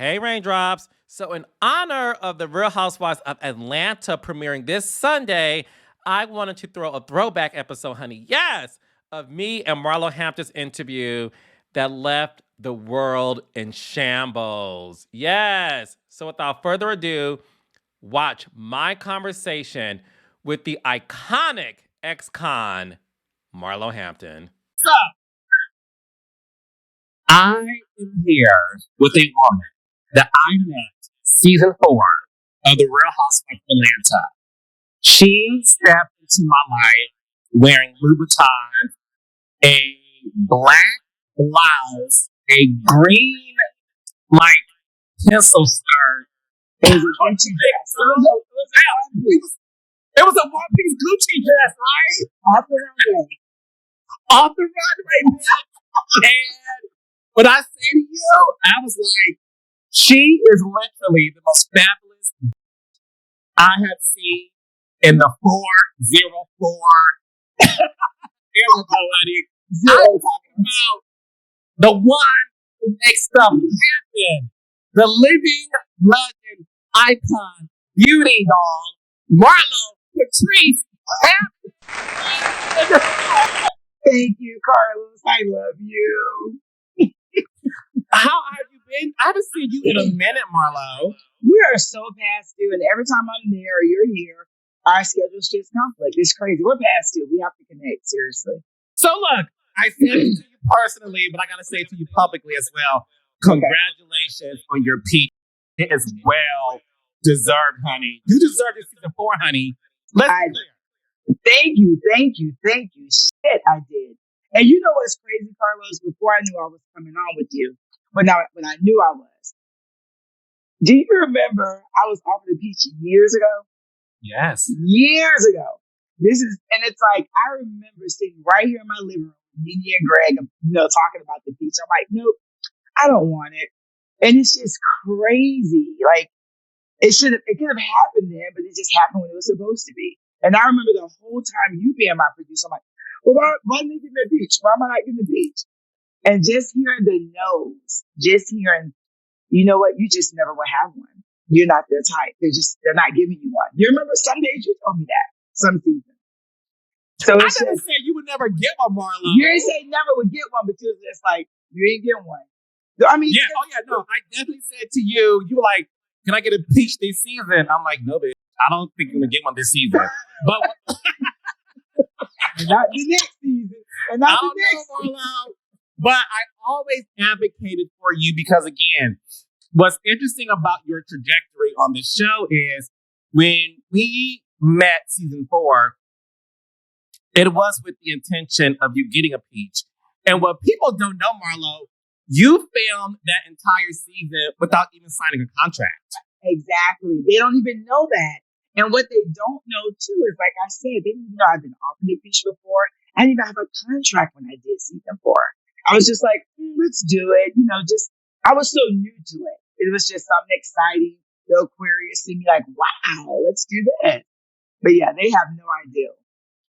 Hey, Raindrops. So, in honor of the Real Housewives of Atlanta premiering this Sunday, I wanted to throw a throwback episode, honey. Yes, of me and Marlo Hampton's interview that left the world in shambles. Yes. So, without further ado, watch my conversation with the iconic ex-con, Marlo Hampton. So, I am here with a woman that I met season 4 of The Real Housewives of Atlanta. She stepped into my life wearing Louboutin, a black blouse, a green, pencil skirt. It was a Gucci dress. It was a one-piece Gucci dress, right? Off the runway. Off the runway, man. And what I say to you, I was like, she is literally the most fabulous I have seen in the 404 era, buddy. I'm talking about the one who makes stuff happen. The living legend, icon, beauty doll, Marlo Patrice Hampton. Thank you, Carlos. I love you. How have you been? I haven't seen you in a minute, Marlo. We are so past due, and every time I'm there, you're here. Our schedules just conflict. It's crazy. We're past due. We have to connect, seriously. So look, I said it to you personally, but I gotta say it to you publicly as well. Congratulations on your peak. It is well deserved, honey. You deserve this season 4, honey. Let's be clear. Thank you. Shit, I did. And you know what's crazy, Carlos? Before I knew I was coming on with you, when I knew I was. Do you remember I was offered a peach years ago? Yes. Years ago. And it's like, I remember sitting right here in my living room with Nene and Greg, talking about the peach. I'm like, nope, I don't want it. And it's just crazy. Like, it could have happened then, but it just happened when it was supposed to be. And I remember the whole time you being my producer, I'm like, well, why am I getting the peach? Why am I not getting the peach? And just hearing the no's, just hearing, you know what, you just never will have one. You're not their type. They're not giving you one. You remember some days you told me that, some seasons. So I never said you would never get one, Marlo. You didn't say never would get one, but you was just like, you ain't getting one. I mean, no, I definitely said to you, you were like, can I get a peach this season? I'm like, no, bitch, I don't think you're going to get one this season. But not the next season. And not the next season. But I always advocated for you because, again, what's interesting about your trajectory on this show is when we met season 4, it was with the intention of you getting a peach. And what people don't know, Marlo, you filmed that entire season without even signing a contract. Exactly. They don't even know that. And what they don't know, too, is, like I said, they didn't even know I've been offered a peach before. I didn't even have a contract when I did season 4. I was just like, let's do it. I was so new to it. It was just something exciting. The Aquarius and me like, wow, let's do that. But yeah, they have no idea.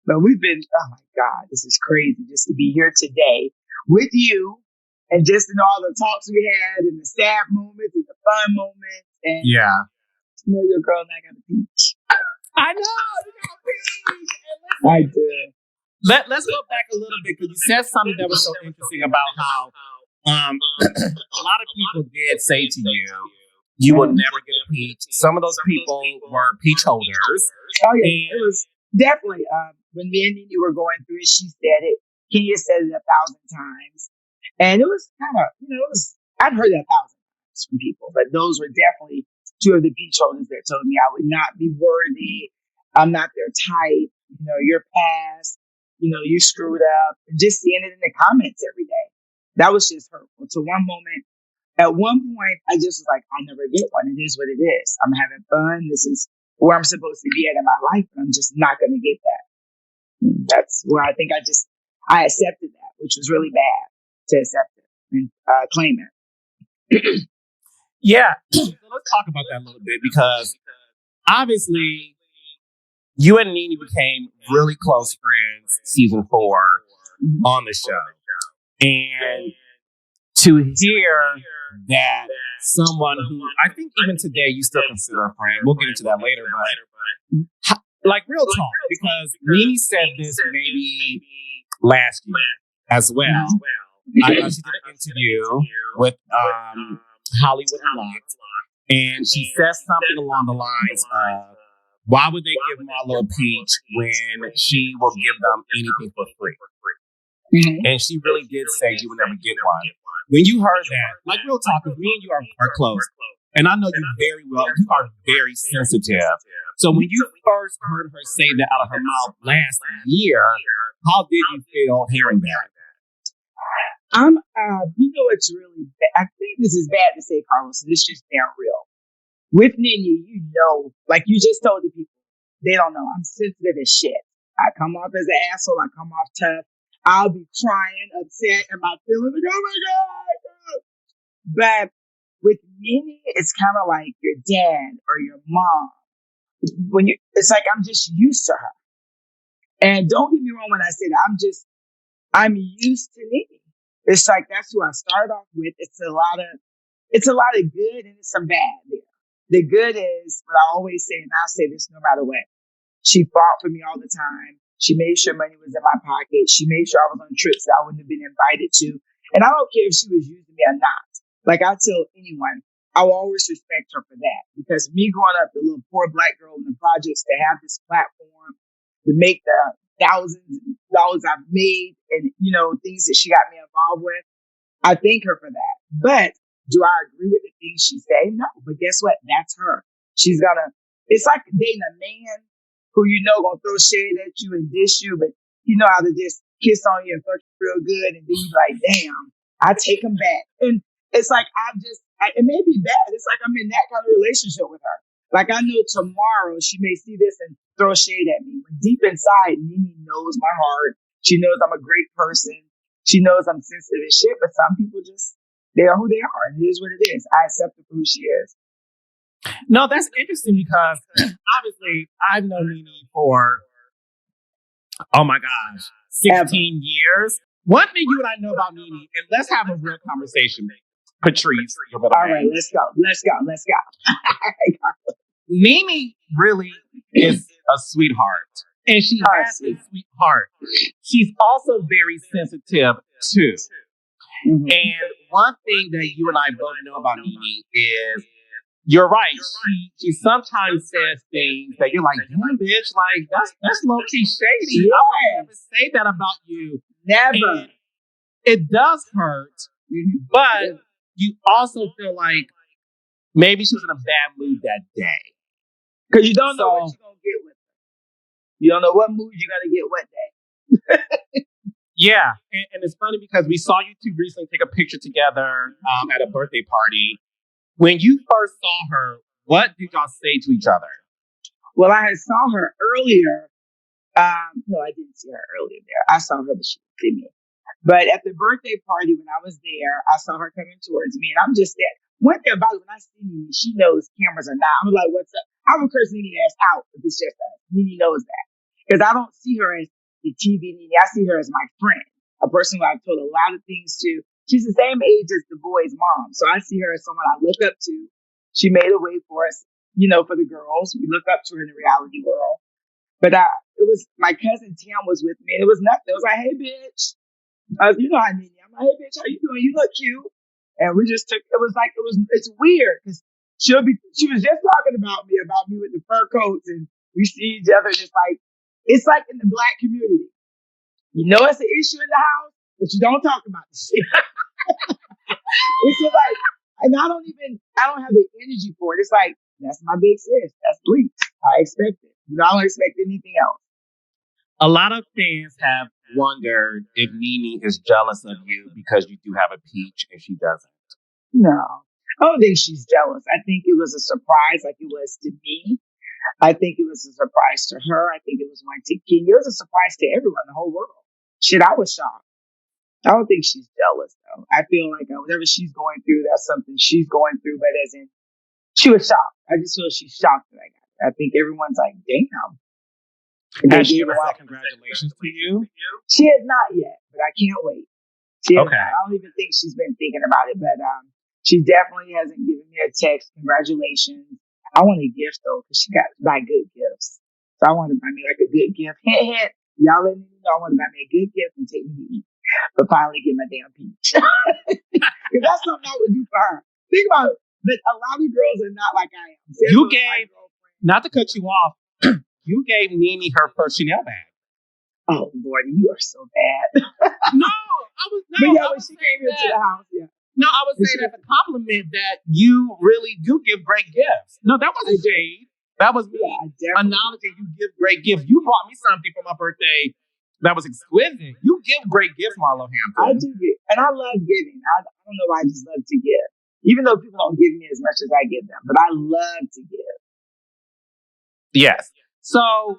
But we've been, oh my God, this is crazy just to be here today with you and just in all the talks we had and the sad moments and the fun moments. And yeah. You know, your girl and I got a peach. I know, you got a peach. I did. Let's go back a little bit because you said something that was so interesting about how a lot of people did say to you, you will never get a peach. Some of those people were peach holders. Oh yeah, it was definitely when me and Nene were going through it. She said it. Kenya said it 1,000 times, and it was kind of I'd heard that 1,000 times from people, but those were definitely 2 of the peach holders that told me I would not be worthy. I'm not their type. You're past. You screwed up, and just seeing it in the comments every day. That was just hurtful. To one moment, at one point, I just was like, I'll never get one. It is what it is. I'm having fun. This is where I'm supposed to be at in my life, and I'm just not going to get that. That's where I think I accepted that, which was really bad to accept it and claim it. Yeah. So let's talk about that a little bit because obviously you and Nene became really close friends season 4 on the show. And to hear that someone who I think even today you still consider a friend. We'll get into that later, but like real talk, because NeNe said this maybe last year as well. She did an interview with Hollywood Unlocked, and she says something along the lines of, why would they give Marlo a peach when she will give them anything for free? Mhm. And she really did say you would never get one. When you heard that, like real talk, because me and you are close, and I know you very well, you are very sensitive. So when you first heard her say that out of her mouth last year, how did you feel hearing that? You know, it's really bad. I think this is bad to say, Carlos, and it's just damn real. With NeNe, you know, like you just told the people, they don't know. I'm sensitive as shit. I come off as an asshole. I come off tough. I'll be crying, upset, and my feelings like, oh my God. But with NeNe, it's kind of like your dad or your mom. It's like I'm just used to her. And don't get me wrong when I say that. I'm used to NeNe. It's like that's who I started off with. It's a lot of good and it's some bad there. The good is what I always say, and I'll say this no matter what. She fought for me all the time. She made sure money was in my pocket. She made sure I was on trips that I wouldn't have been invited to. And I don't care if she was using me or not. Like I tell anyone, I will always respect her for that. Because me growing up, the little poor black girl in the projects, to have this platform, to make the thousands of dollars I've made and, you know, things that she got me involved with, I thank her for that. But do I agree with the things she say? No. But guess what? That's her. It's like dating a man who you know gonna throw shade at you and dish you, but you know how to just kiss on you and fuck you real good, and then you like, damn, I take him back. And it's like it may be bad. It's like I'm in that kind of relationship with her. Like I know tomorrow she may see this and throw shade at me. But deep inside, NeNe knows my heart. She knows I'm a great person. She knows I'm sensitive as shit, but some people they are who they are. And it is what it is. I accept her for who she is. No, that's interesting because obviously I've known NeNe for, oh my gosh, 16 years. One thing you and I know about NeNe, and let's have a real conversation, Patrice. All right, let's go. NeNe really is a sweetheart. And she has a sweet heart. She's also very sensitive too. Mm-hmm. And one thing that you and I both know about NeNe is, you're right. She sometimes says things that you're like, damn, bitch, like that's low key shady. Yes. I would never say that about you. Never. And it does hurt, but you also feel like maybe she was in a bad mood that day. Because you don't know what you're gonna get with her. You don't know what mood you're gonna get what day. Yeah, and it's funny because we saw you two recently take a picture together at a birthday party. When you first saw her, what did y'all say to each other? Well, I had saw her earlier. No, I didn't see her earlier there. I saw her, but she didn't see me. But at the birthday party, when I was there, I saw her coming towards me, and I'm just there. One thing about it, when I see NeNe, she knows cameras are not. I'm like, what's up? I would curse NeNe ass out if it's just us. NeNe knows that. Because I don't see her as the TV NeNe. I see her as my friend, a person who I've told a lot of things to. She's the same age as the boy's mom. So I see her as someone I look up to. She made a way for us, you know, for the girls. We look up to her in the reality world. But it was my cousin Tim was with me, and it was nothing. It was like, hey, bitch. You know how NeNe. I'm like, hey, bitch, how you doing? You look cute. And we just it's weird because she was just talking about me with the fur coats, and we see each other. And it's like in the black community. You know, it's an issue in the house, but you don't talk about the shit. It's just like, and I don't have the energy for it. It's like, that's my big sis. That's Bleak. I expect it. You know, I don't expect anything else. A lot of fans have wondered if NeNe is jealous of you because you do have a peach and she doesn't. No, I don't think she's jealous. I think it was a surprise like it was to me. I think it was a surprise to her. I think it was like to Kenya. It was a surprise to everyone, the whole world. Shit, I was shocked. I don't think she's jealous, though. I feel like whatever she's going through, that's something she's going through, but as in, she was shocked. I just feel she's shocked that I got it. I think everyone's like, damn. Has she ever said congratulations to you? She has not yet, but I can't wait. She has Okay. not. I don't even think she's been thinking about it, but She definitely hasn't given me a text. Congratulations. I want a gift though, because she got to buy good gifts. So I want to buy me like a good gift. Hint, hint. Y'all let me know I want to buy me a good gift and take me to eat. But finally get my damn peach. Because that's something I would do for her. Think about it. But a lot of girls are not like I am. You gave, not to cut you off, you gave NeNe her first Chanel bag. Oh Lord, you are so bad. No, I was no. But yeah, I when was she saying came into that. the house, yeah. No, I was saying as a compliment that you really do give great gifts. No, that wasn't shade. That was me acknowledging you give great gifts. You bought me something for my birthday that was exquisite. You give great gifts, Marlo Hampton. I do give, and I love giving. I don't know why I just love to give. Even though people don't give me as much as I give them, but I love to give. Yes. So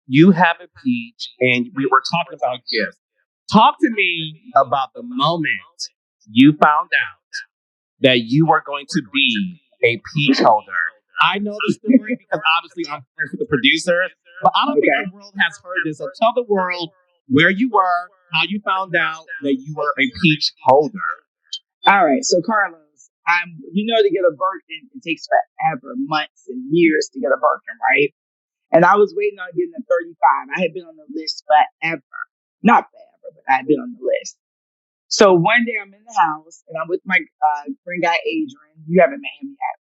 you have a peach, and we were talking about gifts. Talk to me about the moment you found out that you were going to be a peach holder. I know the story because obviously I'm friends with the producers, but I don't think the world has heard this. So tell the world where you were, how you found out that you were a peach holder. All right, so Carlos, to get a Birkin, it takes forever, months and years to get a Birkin, right? And I was waiting on getting a 35. I had been on the list forever. Not forever, but I had been on the list. So one day I'm in the house and I'm with my friend guy, Adrian. You haven't met him yet.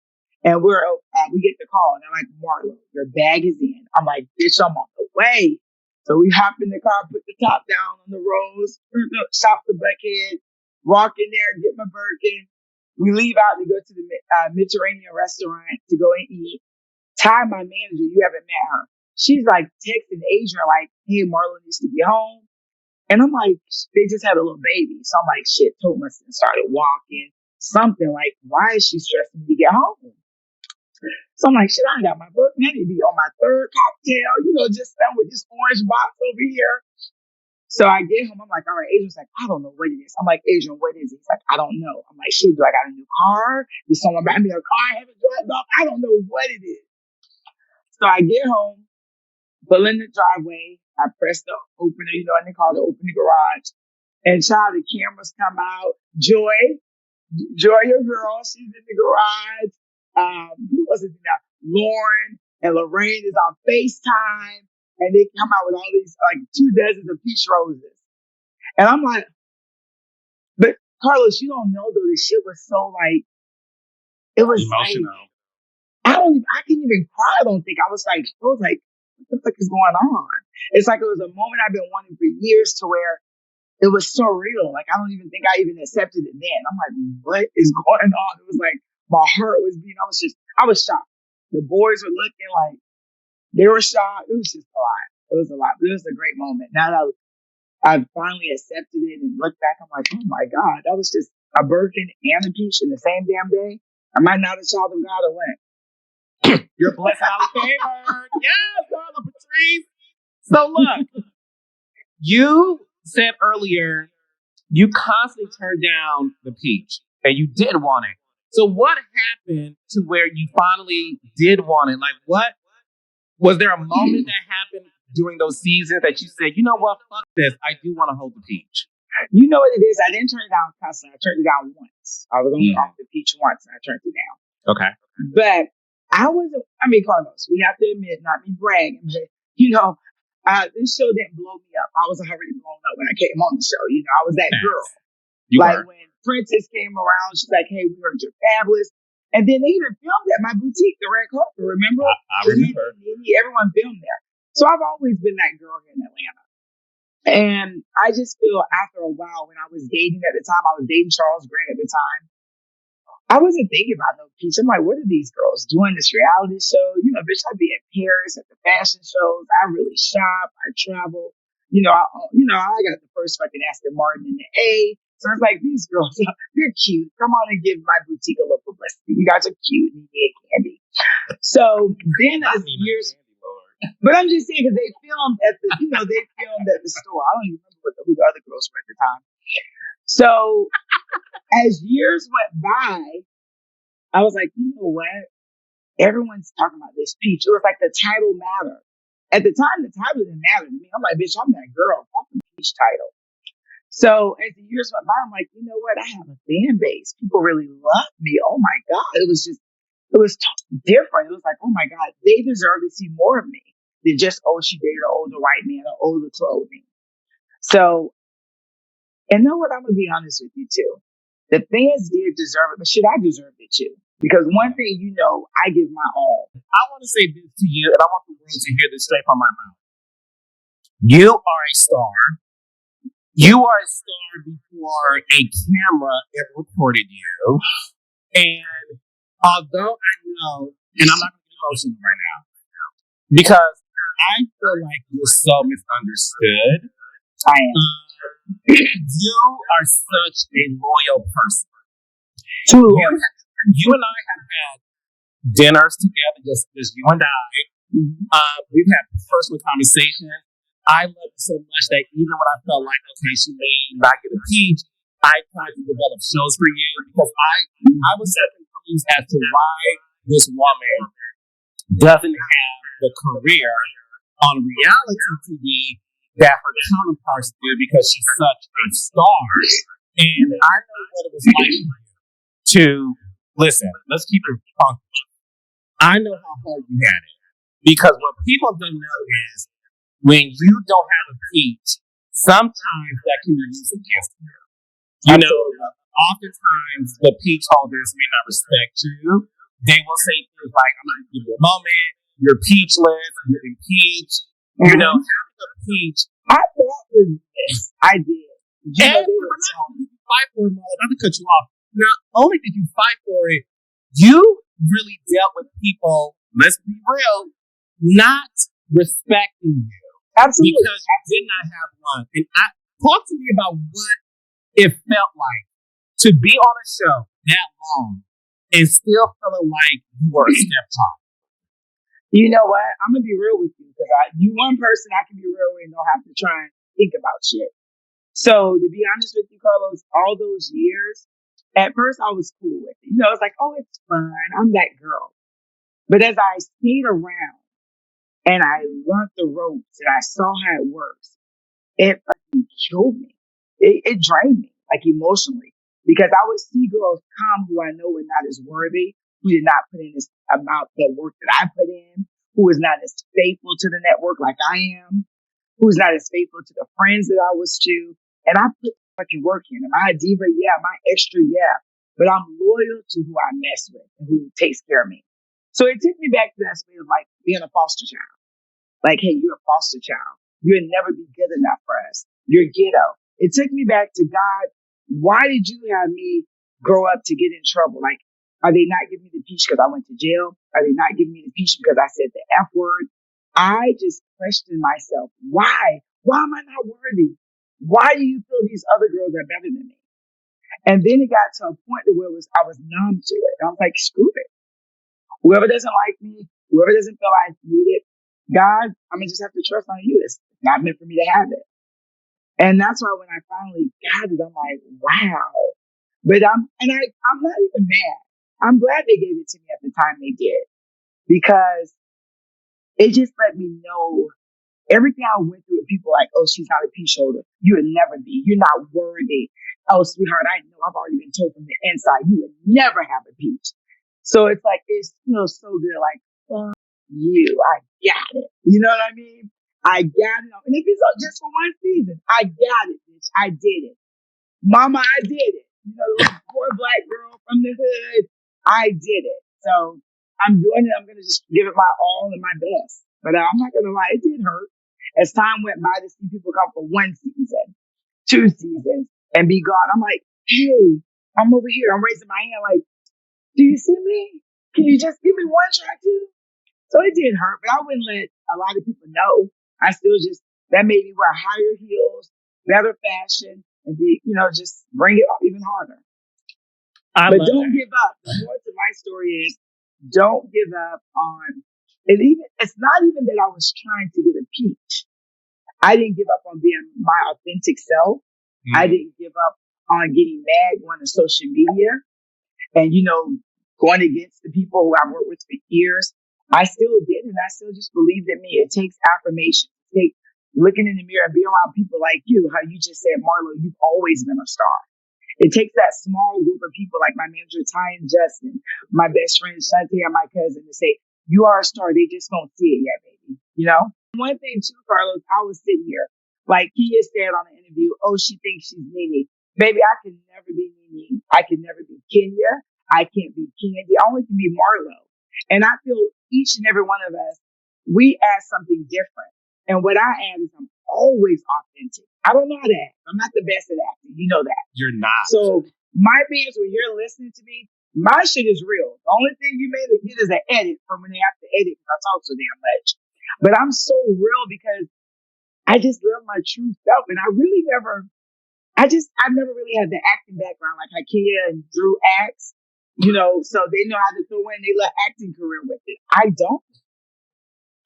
And we get the call and I'm like, Marlo, your bag is in. I'm like, bitch, I'm on the way. So we hop in the car, put the top down on the rose, shop the buckhead, walk in there, get my Birkin. We leave out to go to the Mediterranean restaurant to go and eat. Ty, my manager, you haven't met her. She's like texting Adrian like, hey, Marlo needs to be home. And I'm like, they just had a little baby. So I'm like, shit, Thomas started walking. Something like, why is she stressing me to get home? So I'm like, shit, I got my Birkin. I need to be on my third cocktail, just done with this orange box over here. So I get home. I'm like, all right, Adrian's like, I don't know what it is. I'm like, Adrian, what is it? He's like, I don't know. I'm like, shit, do I got a new car? Did someone buy me a car I haven't driven off? I don't know what it is. So I get home, pull in the driveway. I press the opener, in the car to open the garage. And child, the cameras come out. Joy, your girl, she's in the garage. Who was it now? Lauren and Lorraine is on FaceTime. And they come out with all these, like 2 dozens of peach roses. And I'm like, but Carlos, you don't know though, this shit was so like, it was emotional. Like, I can't even cry, I don't think. I was like, what the fuck is going on? It's like it was a moment I've been wanting for years to where it was so real. Like, I don't even think I even accepted it then. I'm like, what is going on? It was like, my heart was beating. I was shocked. The boys were looking like, they were shocked. It was just a lot. It was a lot. But it was a great moment. Now that I finally accepted it and looked back, I'm like, oh my God, that was just a Birkin and a peach in the same damn day. Am I not a child of God or what? You're blessed and highly favored. Yes, Marlo Patrice. So look, you said earlier you constantly turned down the peach and you did want it. So what happened to where you finally did want it? Like, what was there a moment that happened during those seasons that you said, you know what, fuck this, I do want to hold the peach? You know what it is? I didn't turn it down constantly. I turned it down once. I was only off the peach once and I turned it down. Okay. But Carlos, we have to admit, not me bragging, but this show didn't blow me up. I was already blown up when I came on the show. I was that girl. You were. When Princess came around, she's like, hey, we heard you're fabulous. And then they even filmed at my boutique, the Red Carpet, remember? I remember. Everyone filmed there. So I've always been that girl here in Atlanta. And I just feel after a while, when I was dating at the time, I was dating Charles Grant at the time, I wasn't thinking about no peach. I'm like, what are these girls doing? This reality show? Bitch, I'd be in Paris at the fashion shows. I really shop. I travel. I got the first fucking Aston Martin in the A. So it's like, these girls, they're cute. Come on and give my boutique a little publicity. You guys are cute and you candy. So then as years, but I'm just saying, because they filmed at the store. I don't even remember who the other girls were at the time. So as years went by, I was like, you know what? Everyone's talking about this peach. It was like the title mattered. At the time, the title didn't matter to me. I'm like, bitch, I'm that girl. Fuck the peach title. So as the years went by, I'm like, you know what? I have a fan base. People really love me. Oh my God. It was different. It was like, oh my God, they deserve to see more of me than just, oh, she dated an older white man or older clothing. So, and know what? I'm going to be honest with you too. The fans did deserve it, but shit, I deserved it too. Because one thing, I give my all. I want to say this to you, and I want the world to hear this straight from my mouth. You are a star. You are a star before a camera ever recorded you. And although I know, and I'm not going to get emotional right now, because I feel like you're so misunderstood. I am. You are such a loyal person. Too loyal. You and I have had dinners together, just you and I. We've had personal conversations. I love you so much that even when I felt like, okay, she may not get a peach, I tried to develop shows for you because I was so confused as to why this woman doesn't have the career on reality TV that her counterparts do because she's such a star. And I know what it was like for you to listen. Let's keep it funky. I know how hard you had it because what people don't know is when you don't have a peach, sometimes that can be used against you. You know, oftentimes the peach holders may not respect you. They will say things like, I'm going to give you a moment, you're peachless, you're impeached. You know, having a peach. I thought with this. I did. And not only did you fight for it, Marlo, not to cut you off, not only did you fight for it, you really dealt with people, let's be real, not respecting you. Absolutely. Because you did not have one. And talk to me about what it felt like to be on a show that long and still feeling like you were a stepchild. You know what? I'm going to be real with you because you one person I can be real with and don't have to try and think about shit. So to be honest with you, Carlos, all those years, at first I was cool with it. It's like, oh, it's fun. I'm that girl. But as I stayed around and I learned the ropes and I saw how it works, it fucking killed me. It drained me, like emotionally, because I would see girls come who I know were not as worthy, who did not put in this amount of work that I put in, who is not as faithful to the network like I am, who's not as faithful to the friends that I was to. And I put fucking work in. Am I a diva? Yeah. Am I extra? Yeah. But I'm loyal to who I mess with and who takes care of me. So it took me back to that space of like being a foster child. Like, hey, you're a foster child. You'll never be good enough for us. You're ghetto. It took me back to God. Why did you have me grow up to get in trouble? Like, are they not giving me the peach because I went to jail? Are they not giving me the peach because I said the F word? I just questioned myself. Why? Why am I not worthy? Why do you feel these other girls are better than me? And then it got to a point where I was numb to it. I was like, screw it. Whoever doesn't like me, whoever doesn't feel I need it, God, I'm gonna just have to trust on you. It's not meant for me to have it. And that's why when I finally got it, I'm like, wow. But I'm not even mad. I'm glad they gave it to me at the time they did because it just let me know everything I went through with people like, oh, she's not a peach holder. You would never be. You're not worthy. Oh, sweetheart, I know I've already been told from the inside you would never have a peach. So it's like, it's so good. Like, fuck you. I got it. You know what I mean? I got it. And if it's just for one season, I got it, bitch. I did it. Mama, I did it. The poor black girl from the hood. I did it. So I'm doing it. I'm going to just give it my all and my best. But I'm not going to lie. It did hurt. As time went by to see people come for one season, 2 seasons, and be gone. I'm like, hey, I'm over here. I'm raising my hand like, do you see me? Can you just give me one try too? So it did hurt, but I wouldn't let a lot of people know. I still that made me wear higher heels, better fashion, and be, just bring it up even harder. But don't give up. The more to my story is don't give up on it. It's not even that I was trying to get a peach. I didn't give up on being my authentic self. I didn't give up on getting mad going to social media and, going against the people who I've worked with for years. I still did, and I still just believed in me. It takes affirmation. It takes looking in the mirror and being around people like you, how you just said, Marlo, you've always been a star. It takes that small group of people like my manager, Ty and Justin, my best friend, Shanti, and my cousin to say, you are a star. They just don't see it yet, baby. You know? One thing too, Carlos, I was sitting here, like Kia said on the interview, oh, she thinks she's NeNe. Baby, I can never be NeNe. I can never be Kenya. I can't be Candy. I only can be Marlo. And I feel each and every one of us, we add something different. And what I add is I'm always authentic. I don't know how to act. I'm not the best at acting. You know that. You're not. So my fans, when you're listening to me, my shit is real. The only thing you may get is an edit from when they have to edit because I talk so damn much. But I'm so real because I just love my true self. And I've never really had the acting background like Ikea and Drew acts, you know, so they know how to throw in their little acting career with it. I don't.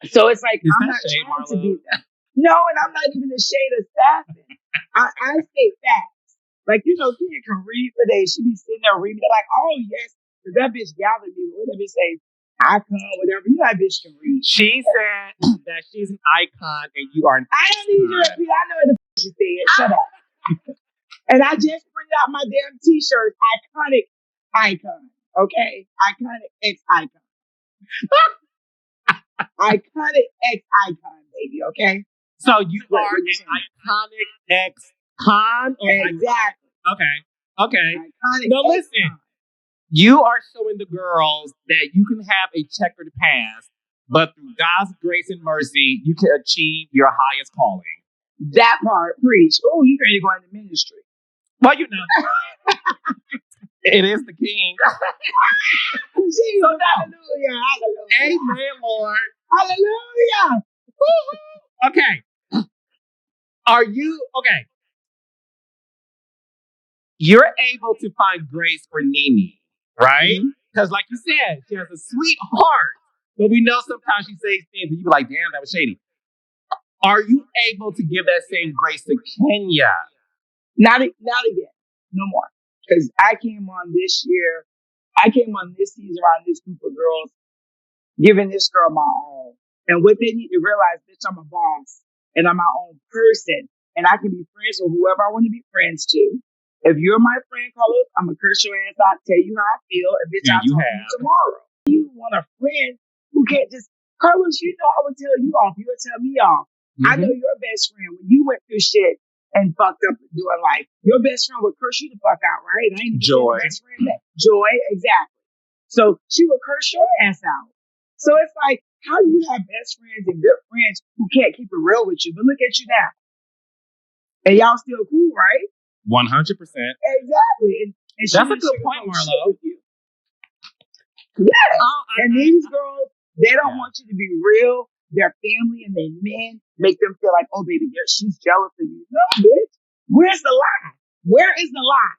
So it's like, I'm not shade, trying Marlo? to be that. No, and I'm not even ashamed of staffing. I state facts. Like, you know, Kenya can read for days. She be sitting there reading. They're like, oh, yes. Because that bitch gathered me. What that bitch say? Icon, whatever. You know that bitch can read. She said that she's an icon and you are an I don't need you to repeat. I know what the f*** you said. Shut up. And I just printed out my damn t-shirt. Iconic icon. Okay? Iconic ex-icon. Iconic ex-icon, baby. Okay? So you What are you an saying? iconic ex-con? Exactly. Okay. Iconic Now listen. ex-con. You are showing the girls that you can have a checkered past, but through God's grace and mercy, you can achieve your highest calling. That part, preach. Oh, you ready to go into ministry. Well, you know, it is the king. Jesus, So now- hallelujah, hallelujah. Amen, Lord. Hallelujah. Okay. Are you, okay. You're able to find grace for NeNe, right? Because like you said, she has a sweet heart, but we know sometimes she says things and you be like, damn, that was shady. Are you able to give that same grace to Kenya? Not again. No more. Because I came on this season around this group of girls, giving this girl my all. And what they need to realize, bitch, I'm a boss. And I'm my own person. And I can be friends with whoever I want to be friends to. If you're my friend, Carlos, I'm going to curse your ass out, tell you how I feel, and bitch, Yeah, I'll you talk to have. you tomorrow. You want a friend who can't just, Carlos, you know I would tell you off. You would tell me off. I know your best friend, when you went through shit and fucked up doing life, your best friend would curse you the fuck out, right? I ain't Joy. your best friend. Joy, exactly. So she would curse your ass out. So it's like, how do you have best friends and good friends who can't keep it real with you? But look at you now. And y'all still cool, right? 100%. Exactly. And she That's a didn't good share point, no Marlo. shit with you. Yes. Oh, And these girls, they don't want you to be real. Their family and their men make them feel like, oh, baby, she's jealous of you. No, bitch. Where's the lie? Where is the lie?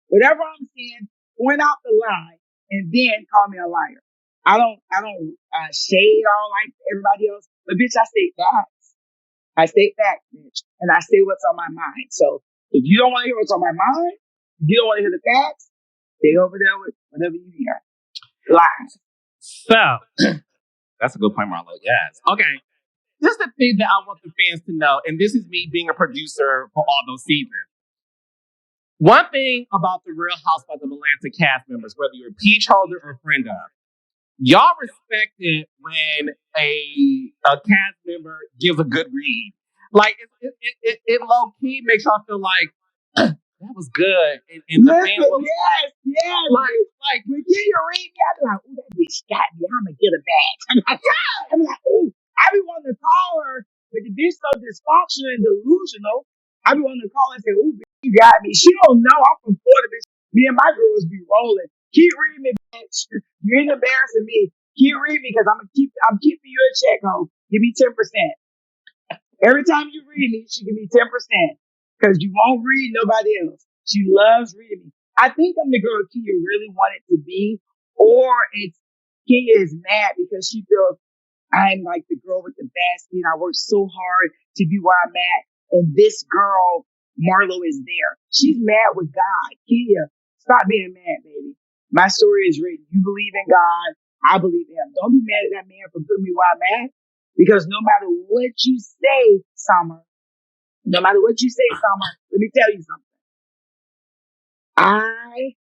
Whatever I'm saying, point out the lie and then call me a liar. I don't shade all like everybody else, but bitch, I state facts. I state facts, bitch, and I say what's on my mind. So if you don't want to hear what's on my mind, if you don't want to hear the facts, stay over there with whatever you hear. Lies. So, that's a good point, Marlo. Yes. Okay. This is the thing that I want the fans to know, and this is me being a producer for all those seasons. One thing about the Real Housewives of Atlanta cast members, whether you're a peach holder or a friend of, y'all respect it when a cast member gives a good read. Like, it low key makes y'all feel like, that was good. And the fans will, yes. like, When you read me, I be like, ooh, that bitch got me. I'm going to get her back. I'm like, ooh, I be wanting to call her, but the bitch so dysfunctional and delusional. I be wanting to call her and say, ooh, bitch, you got me. She don't know. I'm from Florida, bitch. Me and my girls be rolling. Keep reading me, bitch. You ain't embarrassing me. Keep reading me because I'm keeping you a check home. Give me 10%. Every time you read me, she give me 10% because you won't read nobody else. She loves reading me. I think I'm the girl Kia really wanted to be, or it's Kia is mad because she feels I'm like the girl with the basket. I worked so hard to be where I'm at, and this girl Marlo is there. She's mad with God. Kia, stop being mad, baby. My story is written. You believe in God. I believe in Him. Don't be mad at that man for putting me where I'm at. Because no matter what you say, Summer, let me tell you something. I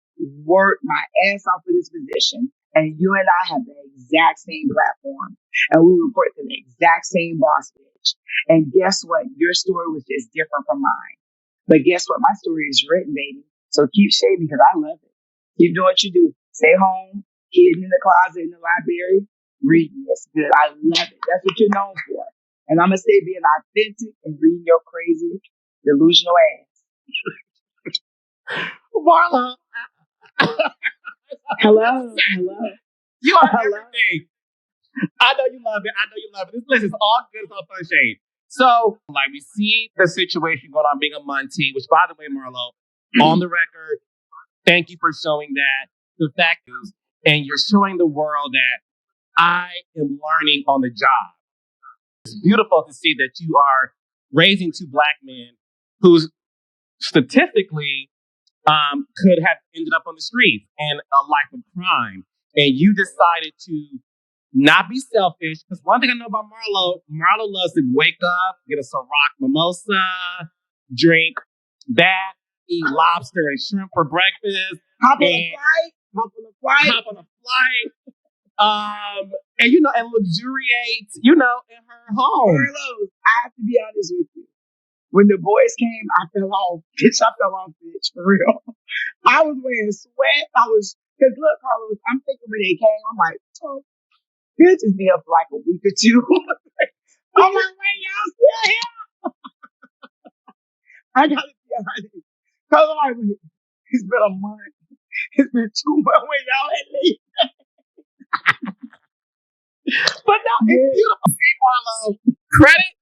worked my ass off for this position, and you and I have the exact same platform, and we report to the exact same boss bitch. And guess what? Your story was just different from mine. But guess what? My story is written, baby. So keep shading because I love it. Keep doing what you do. Stay home, hidden in the closet, in the library, reading this. Good. I love it. That's what you're known for. And I'm going to stay being authentic and reading your crazy, delusional ass. Marlo. Hello. You are everything. I know you love it. This list is all good. It's all fun shade. So, like, we see the situation going on being a Monty, which, by the way, Marlo, on the record, thank you for showing that. The fact is, and you're showing the world that I am learning on the job. It's beautiful to see that you are raising two Black men who statistically could have ended up on the streets and a life of crime. And you decided to not be selfish. Because one thing I know about Marlo loves to wake up, get a Ciroc mimosa, drink that, eat lobster and shrimp for breakfast. Hop on a flight. And and luxuriate, in her home. Marlo, I have to be honest with you. When the boys came, I fell off. Bitch, for real. I was wearing sweat. Because look, Carlos, I'm thinking when they came, I'm like, oh, bitch is be up for like a week or two. I'm like, wait, y'all still here? I gotta be honest. Because I'm like, wait, it's been a month. It's been 2 months when y'all had leave. But no, it's beautiful. See, Marlo, credit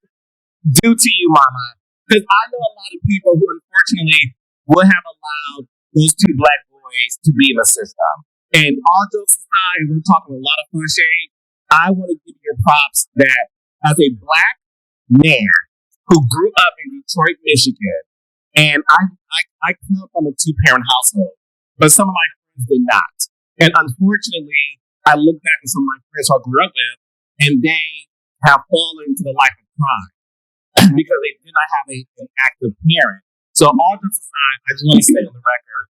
due to you, mama. Because I know a lot of people who, unfortunately, would have allowed those two Black boys to be in the system. And all jokes aside, we're talking a lot of fun shade. I want to give you your props that as a Black man who grew up in Detroit, Michigan, and I come from a two-parent household, but some of my friends did not. And unfortunately, I look back at some of my friends who I grew up with, and they have fallen into the life of crime because they did not have an active parent. So all jokes aside, I just want to say on the record,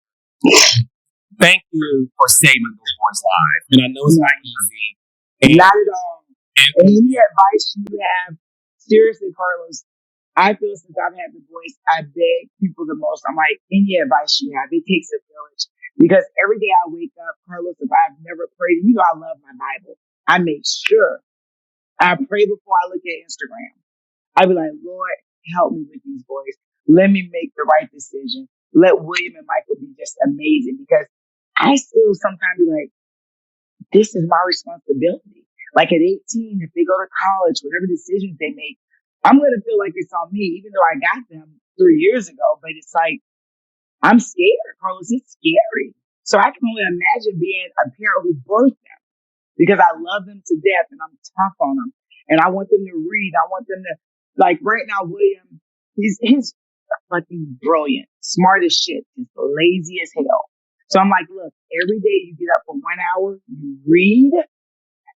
thank you for saving those boys' lives. And I know it's not easy. Not at all. And any advice you have, seriously, Carlos, I feel since I've had the voice, I beg people the most. I'm like, any advice you have, it takes a village. Because every day I wake up, Carlos, if I've never prayed, I love my Bible. I make sure I pray before I look at Instagram. I be like, Lord, help me with these boys. Let me make the right decision. Let William and Michael be just amazing, because I still sometimes be like, this is my responsibility. Like at 18, if they go to college, whatever decisions they make, I'm going to feel like it's on me, even though I got them 3 years ago. But it's like, I'm scared, Carlos. It's scary. So I can only imagine being a parent who birthed them, because I love them to death and I'm tough on them. And I want them to read. I want them to, like right now, William, he's fucking brilliant, smart as shit, just lazy as hell. So I'm like, look, every day you get up for 1 hour, you read,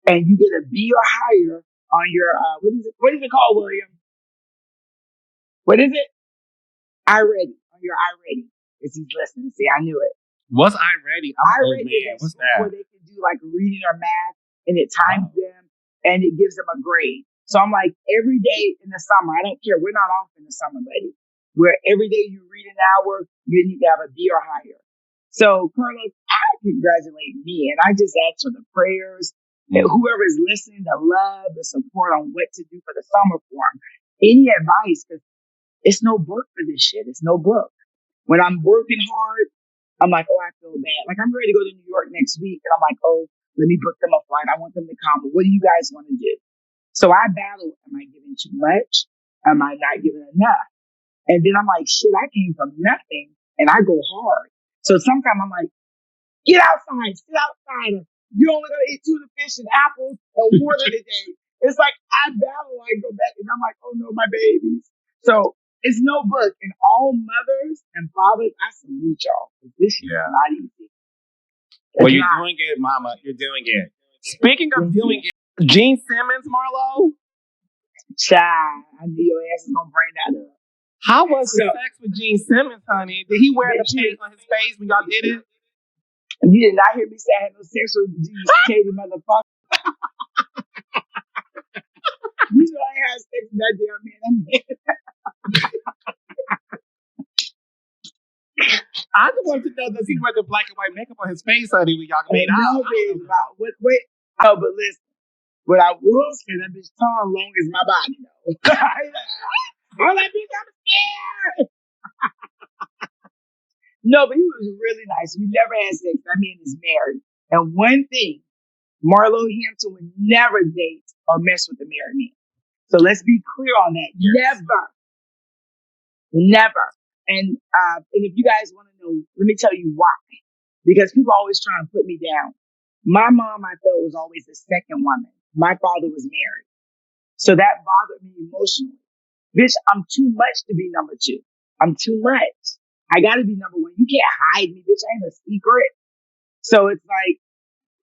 and you get a B or higher on your, what is it called, William? What is it? iReady, on your iReady. If he's listening, see, I knew it. Was I ready? I'm old man. What's that? Where they can do like reading or math, and it times them, and it gives them a grade. So I'm like, every day in the summer, I don't care. We're not off in the summer, buddy. Where every day you read an hour, you need to have a B or higher. So, Carlos, I congratulate me, and I just ask for the prayers, and whoever is listening, the love, the support on what to do for the summer form. Any advice, because it's no book for this shit. It's no book. When I'm working hard, I'm like, oh, I feel bad. Like, I'm ready to go to New York next week, and I'm like, oh, let me book them a flight. I want them to come. But what do you guys want to do? So I battle. Am I giving too much? Am I not giving enough? And then I'm like, shit, I came from nothing, and I go hard. So sometimes I'm like, get outside, sit outside. You're only going to eat tuna fish and apples and water today. It's like I battle. I go back, and I'm like, oh, no, my babies. So it's no book. And all mothers and fathers, I salute y'all. This is not easy. Well, you're doing it, Mama. You're doing it. Speaking of doing it, Gene Simmons, Marlo, Child, I knew your ass was gonna bring that up. How was the So- sex with Gene Simmons, honey? Did he wear the Bitch, you- paint on his face when y'all did it? You did not hear me say I had no sex with you, Katie motherfucker. You know I had sex with that damn man. I just wanted to know, does he wear the black and white makeup on his face, honey, when y'all made out? No, baby. Wait. Oh, but listen. What I will say, that bitch tongue long as my body, though. I'm like, bitch, I'm scared. No, but he was really nice. We never had sex. That man is married. And one thing, Marlo Hampton would never date or mess with a married man. So let's be clear on that. Yes. Never. And if you guys want to know, let me tell you why. Because people always try to put me down. My mom, I felt, was always the second woman. My father was married. So that bothered me emotionally. Bitch, I'm too much to be number two. I'm too much. I gotta be number one. You can't hide me, bitch. I ain't a secret. So it's like,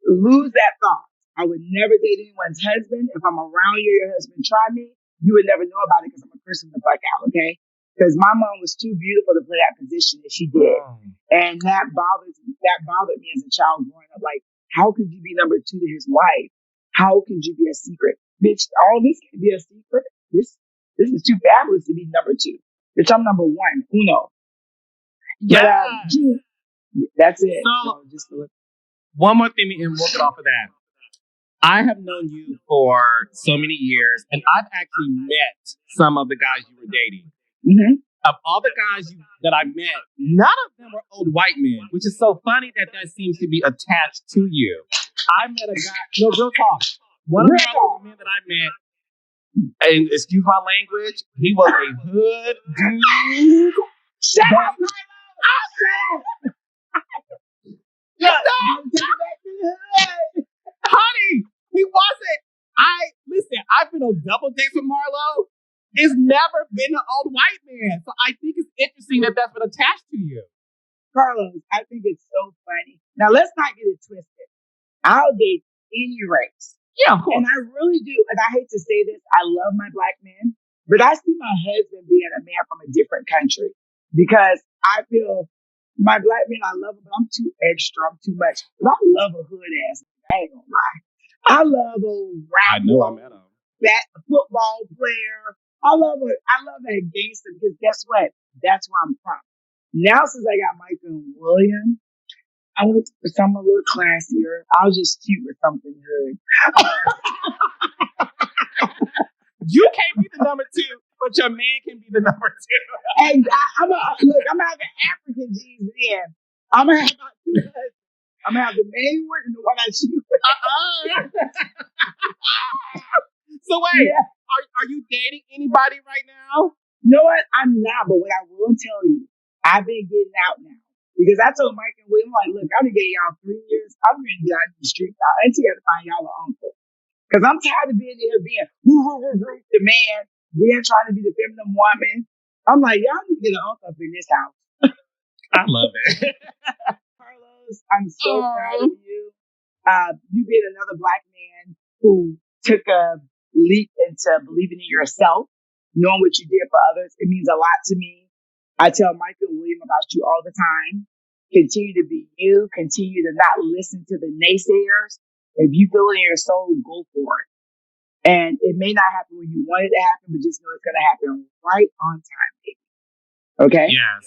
lose that thought. I would never date anyone's husband. If I'm around you, your husband try me, you would never know about it because I'm a person to fuck out, okay? Because my mom was too beautiful to play that position that she did. And that bothered me as a child growing up. Like, how could you be number two to his wife? How could you be a secret? Bitch, all this can be a secret. This is too fabulous to be number two. Bitch, I'm number one. Uno. Yeah. That's it. So, one more thing, and we'll get off of that. I have known you for so many years, and I've actually met some of the guys you were dating. Mm-hmm. Of all the guys that I met, none of them were old white men, which is so funny that seems to be attached to you. I met a guy, no, real talk. One of the men that I met, and excuse my language, he was a hood dude. Shut up! Honey, he wasn't. Listen, I've been on double dates with Marlo. It's never been an old white man. So I think it's interesting that that's been attached to you. Carlos, I think it's so funny. Now, let's not get it twisted. I'll date any race. Yeah, of course. And I really do. And I hate to say this, I love my black men, but I see my husband being a man from a different country because I feel my black men, I love them, but I'm too extra. I'm too much. But I love a hood ass. I ain't gonna lie. I love old rap. I know I met him. That football player. I love that gangster because guess what? That's where I'm from. Now, since I got Michael and William, I went for something a little classier. I'll just shoot with something good. You can't be the number two, but your man can be the number two. And I'm gonna have the African G's in. I'm gonna have my two husbands. I'm gonna have the main one and the one I shoot with. So wait, are you dating anybody right now? You know what? I'm not, but what I will tell you, I've been getting out now. Because I told Mike and William, like, look, I've been getting y'all 3 years. I'm gonna get out in the street now. I got to find y'all an uncle. Because I'm tired of being there being the man, then trying to be the feminine woman. I'm like, y'all need to get an uncle up in this house. I love it. Carlos, I'm so proud of you. You've been another black man who took a leap into believing in yourself, knowing what you did for others. It means a lot to me. I tell Michael and William about you all the time. Continue to be you. Continue to not listen to the naysayers. If you feel it in your soul, go for it. And it may not happen when you want it to happen, but just know it's going to happen right on time, baby. Okay? Yes.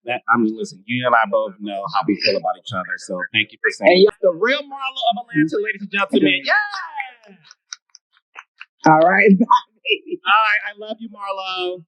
That. I mean, listen, you and I both know how we feel about each other. So thank you for saying that. The real Marlo of Atlanta, ladies and gentlemen. Yeah. All right. Bye, baby. All right. I love you, Marlo.